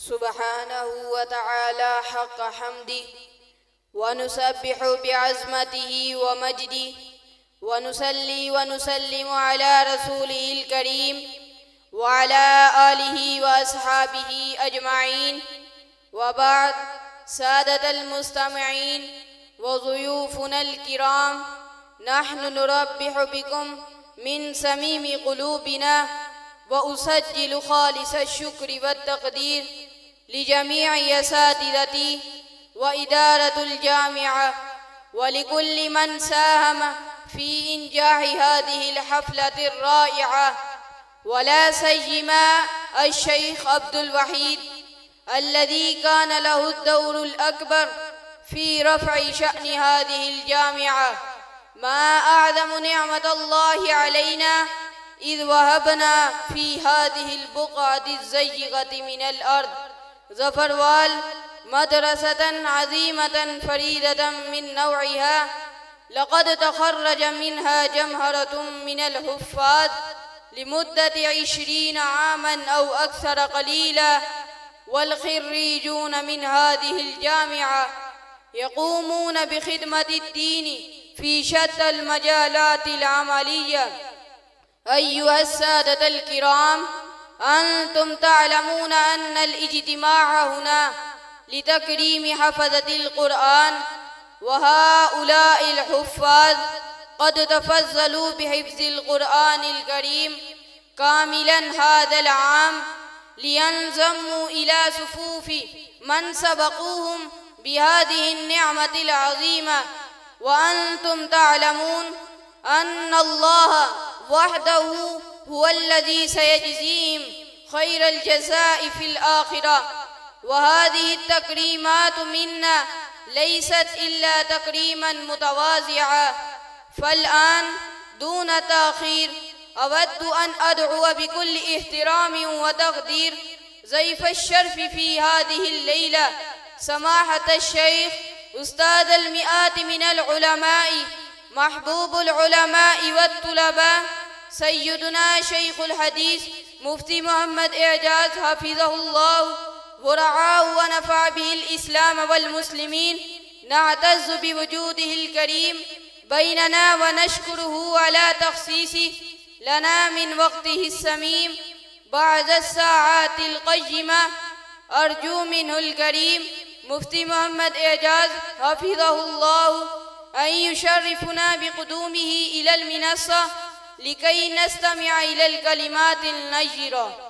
سبحانه وتعالى حق حمده، ونسبح بعظمته ومجده، ونصلي ونسلم على رسوله الكريم وعلى آله وأصحابه أجمعين. وبعد، سادة المستمعين وضيوفنا الكرام، نحن نربح بكم من صميم قلوبنا، وأسجل خالص الشكر والتقدير لجميع أساتذتي وإدارة الجامعة ولكل من ساهم في إنجاح هذه الحفلة الرائعة، ولا سيما الشيخ عبد الوحيد الذي كان له الدور الأكبر في رفع شأن هذه الجامعة. ما أعظم نعمة الله علينا إذ وهبنا في هذه البقعة الزيغة من الأرض ظفروال مدرسة عظيمة فريدة من نوعها، لقد تخرج منها جمهرة من الحفاظ لمدة 20 عاما أو أكثر قليلا. والخريجون من هذه الجامعة يقومون بخدمة الدين في شتى المجالات العملية. أيها السادة الكرام، أنتم تعلمون أن الاجتماع هنا لتكريم حفظة القرآن، وهؤلاء الحفاظ قد تفضلوا بحفظ القرآن الكريم كاملا هذا العام، لينضموا إلى صفوف من سبقوهم بهذه النعمة العظيمة. وأنتم تعلمون أن الله وحده هو الذي سيجزيهم خير الجزاء في الآخرة، وهذه التكريمات منا ليست إلا تكريما متواضعا. فالآن دون تأخير أود أن أدعو بكل احترام وتقدير ضيف الشرف في هذه الليلة سماحة الشيخ أستاذ المئات من العلماء، محبوب العلماء والطلباء، سيدنا شيخ الحديث مفتي محمد إعجاز حفظه الله ورعاه ونفع به الإسلام والمسلمين. نعتز بوجوده الكريم بيننا ونشكره على تخصيصه لنا من وقته الثمين بعد الساعات القيمة. أرجو منه الكريم مفتي محمد إعجاز حفظه الله أن يشرفنا بقدومه إلى المنصة لكي نستمع إلى الكلمات النيرة.